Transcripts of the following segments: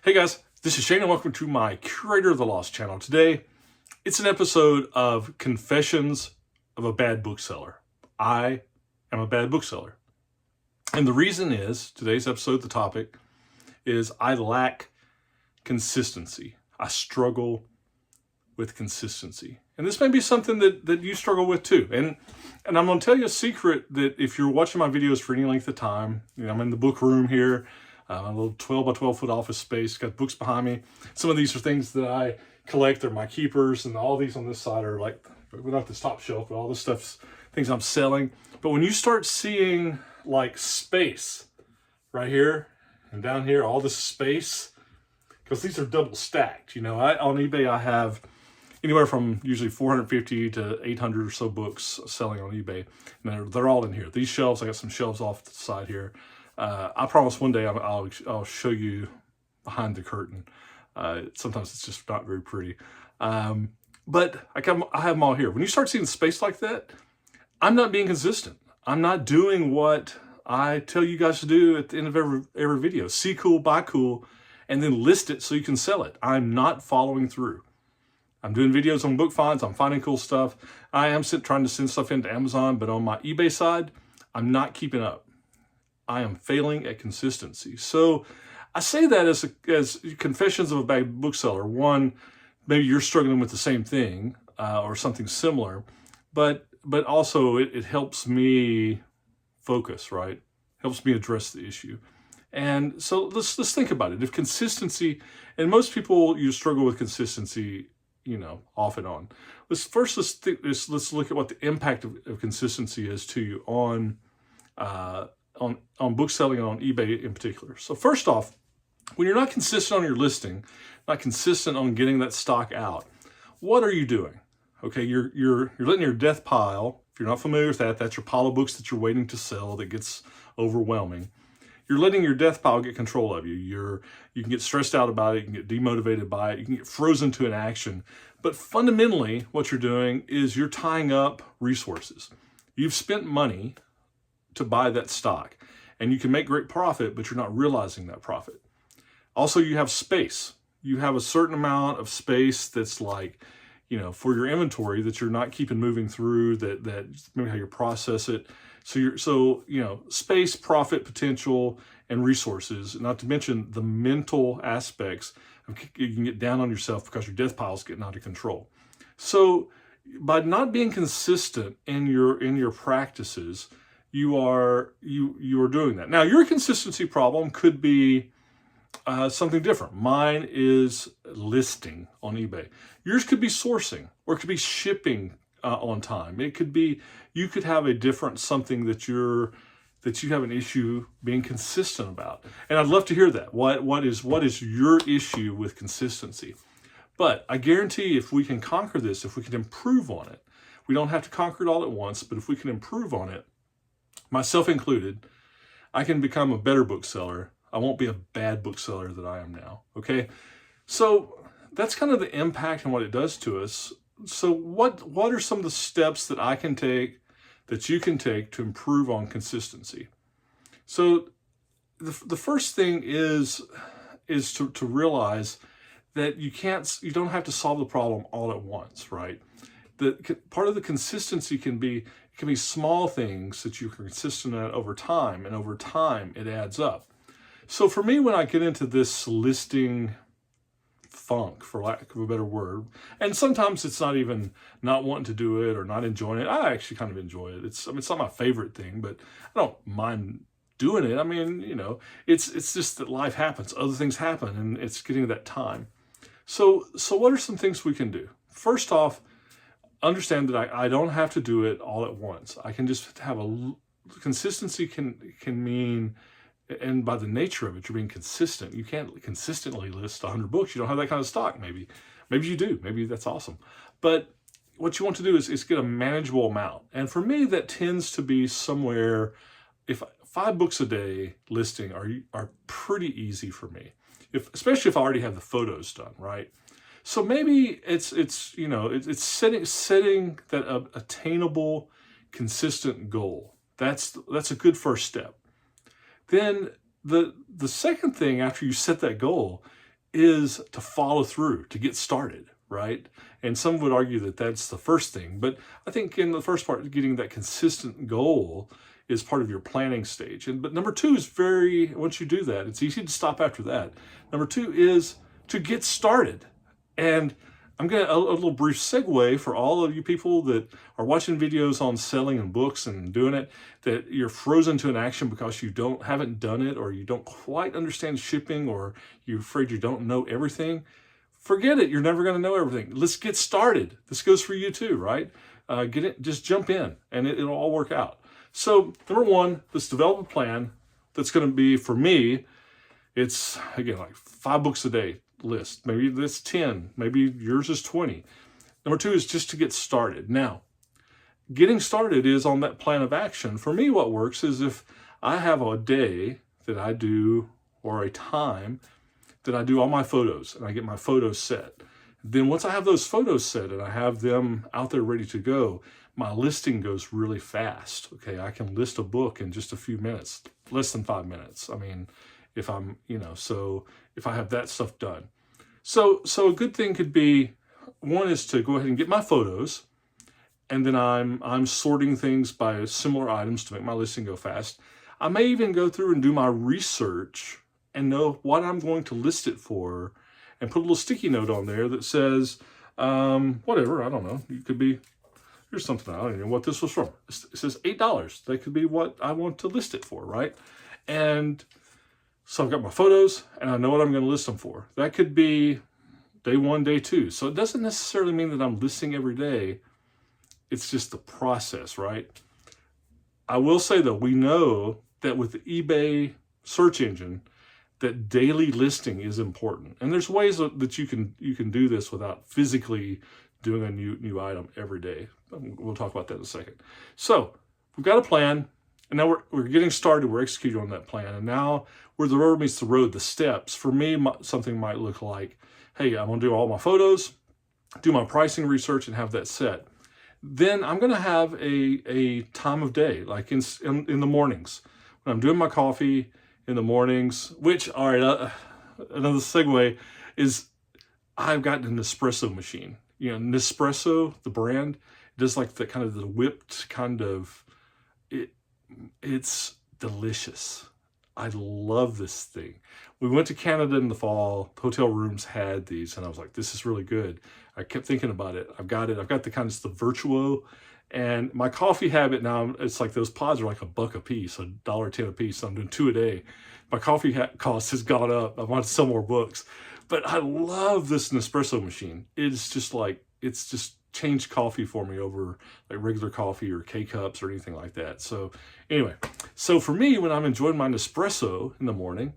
Hey guys, this is Shane and welcome to my Curator of the Lost channel. Today, it's an episode of Confessions of a Bad Bookseller. I am a bad bookseller. And the reason is, today's episode, the topic, is I lack consistency. I struggle with consistency. And this may be something that you struggle with too. And I'm going to tell you a secret that if you're watching my videos for any length of time, I'm in the book room here, a little 12 by 12 foot office space, got books behind me. Some of these are things that I collect. They're my keepers, and all these on this side are like, not this top shelf, but all this stuff's things I'm selling. But when you start seeing like space right here and down here, all this space, because these are double stacked. On eBay I have anywhere from usually 450 to 800 or so books selling on eBay. And they're all in here. These shelves, I got some shelves off the side here. I promise one day I'll show you behind the curtain. Sometimes it's just not very pretty. But I have them all here. When you start seeing space like that, I'm not being consistent. I'm not doing what I tell you guys to do at the end of every video. See cool, buy cool, and then list it so you can sell it. I'm not following through. I'm doing videos on book finds. I'm finding cool stuff. I am trying to send stuff into Amazon, but on my eBay side, I'm not keeping up. I am failing at consistency. So I say that as confessions of a bad bookseller. One, maybe you're struggling with the same thing or something similar, but also it helps me focus, right? Helps me address the issue. And so let's think about it. If consistency, and most people you struggle with consistency, off and on. Let's look at what the impact of consistency is to you on book selling and on eBay in particular. So first off, when you're not consistent on your listing, not consistent on getting that stock out, what are you doing? Okay, you're letting your death pile. If you're not familiar with that, that's your pile of books that you're waiting to sell that gets overwhelming. You're letting your death pile get control of you. You can get stressed out about it, you can get demotivated by it, you can get frozen to inaction. But fundamentally, what you're doing is you're tying up resources. You've spent money to buy that stock, and you can make great profit, but you're not realizing that profit. Also, you have space. You have a certain amount of space that's like, for your inventory that you're not keeping moving through, that maybe how you process it. So space, profit, potential, and resources, not to mention the mental aspects. You can get down on yourself because your death pile is getting out of control. So by not being consistent in your practices, you are doing that. Now, your consistency problem could be something different. Mine is listing on eBay. Yours could be sourcing, or it could be shipping on time. It could be, you could have a different something that you have an issue being consistent about. And I'd love to hear that. What is your issue with consistency? But I guarantee if we can conquer this, if we can improve on it, we don't have to conquer it all at once, but if we can improve on it, myself included, I can become a better bookseller. I won't be a bad bookseller that I am now, okay? So that's kind of the impact and what it does to us. So what are some of the steps that I can take, that you can take to improve on consistency? So the first thing is to realize that you don't have to solve the problem all at once, right? Part of the consistency can be small things that you're consistent at over time, and over time it adds up. So for me, when I get into this listing funk, for lack of a better word, and sometimes it's not even not wanting to do it or not enjoying it. I actually kind of enjoy it. It's not my favorite thing, but I don't mind doing it. It's just that life happens, other things happen, and it's getting that time. So what are some things we can do? First off, understand that I don't have to do it all at once. I can just have consistency can mean, and by the nature of it, you're being consistent. You can't consistently list 100 books. You don't have that kind of stock. Maybe you do. Maybe that's awesome. But what you want to do is get a manageable amount. And for me, that tends to be somewhere, if 5 books a day listing are pretty easy for me. Especially if I already have the photos done, right? So maybe it's setting that attainable, consistent goal. That's a good first step. Then the second thing after you set that goal is to follow through, to get started, right? And some would argue that that's the first thing. But I think in the first part, getting that consistent goal is part of your planning stage. But number two is once you do that, it's easy to stop after that. Number two is to get started. And I'm going to, a little brief segue for all of you people that are watching videos on selling and books and doing it, that you're frozen to an action because you haven't done it, or you don't quite understand shipping, or you're afraid you don't know everything. Forget it. You're never going to know everything. Let's get started. This goes for you too, right? Just jump in and it'll all work out. So number one, let's develop a plan that's going to be, for me, it's again, like 5 books a day list. Maybe that's 10, maybe yours is 20. Number two is just to get started. Now, getting started is on that plan of action. For me, what works is if I have a day that I do, or a time that I do all my photos and I get my photos set. Then once I have those photos set and I have them out there ready to go, my listing goes really fast. Okay, I can list a book in just a few minutes, less than 5 minutes. I mean, if I'm, so if I have that stuff done. So a good thing could be, one is to go ahead and get my photos, and then I'm sorting things by similar items to make my listing go fast. I may even go through and do my research and know what I'm going to list it for, and put a little sticky note on there that says, whatever, I don't know. It could be, here's something, I don't even know what this was from. It says $8. That could be what I want to list it for, right? And so I've got my photos and I know what I'm going to list them for. That could be day 1, day 2. So it doesn't necessarily mean that I'm listing every day. It's just the process, right? I will say though, we know that with the eBay search engine, that daily listing is important. And there's ways that you can do this without physically doing a new item every day. We'll talk about that in a second. So we've got a plan, and now we're getting started. We're executing on that plan. And now where the rubber meets the road, the steps, for me, something might look like, hey, I'm gonna do all my photos, do my pricing research, and have that set. Then I'm gonna have a time of day, like in the mornings, when I'm doing my coffee in the mornings, which, all right, another segue is I've got an espresso machine. Nespresso, the brand, does like the kind of the whipped kind of, it's delicious. I love this thing. We went to Canada in the fall. Hotel rooms had these, and I was like, this is really good. I kept thinking about it. I've got the kind of the Virtuo, and my coffee habit now, it's like those pods are like $1 a piece, $1.10 a piece. So I'm doing 2 a day. My coffee cost has gone up. I want to sell more books, but I love this Nespresso machine. It's just changed coffee for me over like regular coffee or K-cups or anything like that. So anyway, so for me, when I'm enjoying my Nespresso in the morning,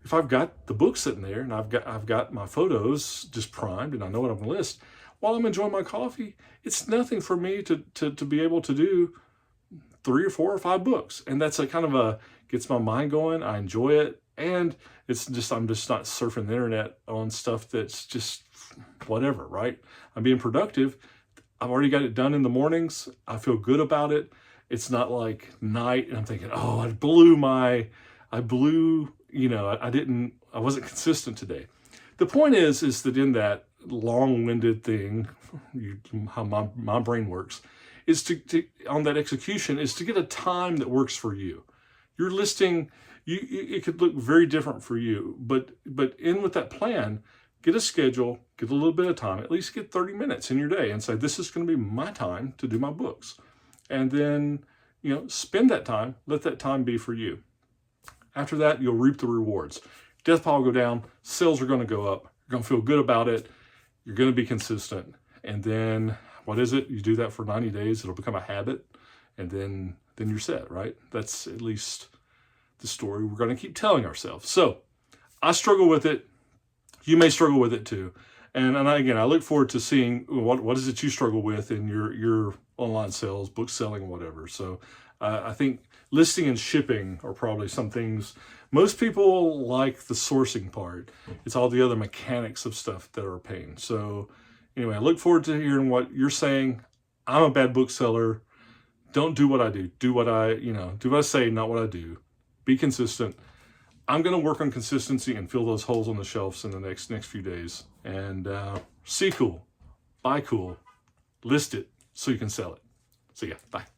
if I've got the book sitting there and I've got my photos just primed and I know what I'm going to list, while I'm enjoying my coffee, it's nothing for me to be able to do 3 or 4 or 5 books. And that's gets my mind going. I enjoy it. And I'm just not surfing the internet on stuff that's just whatever, right? I'm being productive. I've already got it done in the mornings. I feel good about it. It's not like night and I'm thinking, oh, I wasn't consistent today. The point is that in that long-winded thing, how my brain works, is to on that execution is to get a time that works for you. Your listing, it could look very different for you, but in with that plan, get a schedule, get a little bit of time, at least get 30 minutes in your day and say, this is going to be my time to do my books. And then, spend that time, let that time be for you. After that, you'll reap the rewards. Death pile will go down, sales are going to go up, you're going to feel good about it, you're going to be consistent. And then, what is it? You do that for 90 days, it'll become a habit, and then you're set, right? That's at least the story we're going to keep telling ourselves. So, I struggle with it. You may struggle with it too. And again, I look forward to seeing what is it you struggle with in your online sales, book selling, whatever. So I think listing and shipping are probably some things most people like. The sourcing part, it's all the other mechanics of stuff that are a pain. So anyway, I look forward to hearing what you're saying. I'm a bad bookseller. Don't do what I do. Do what I say, not what I do. Be consistent. I'm going to work on consistency and fill those holes on the shelves in the next few days. And see cool, buy cool, list it so you can sell it. See ya. Bye.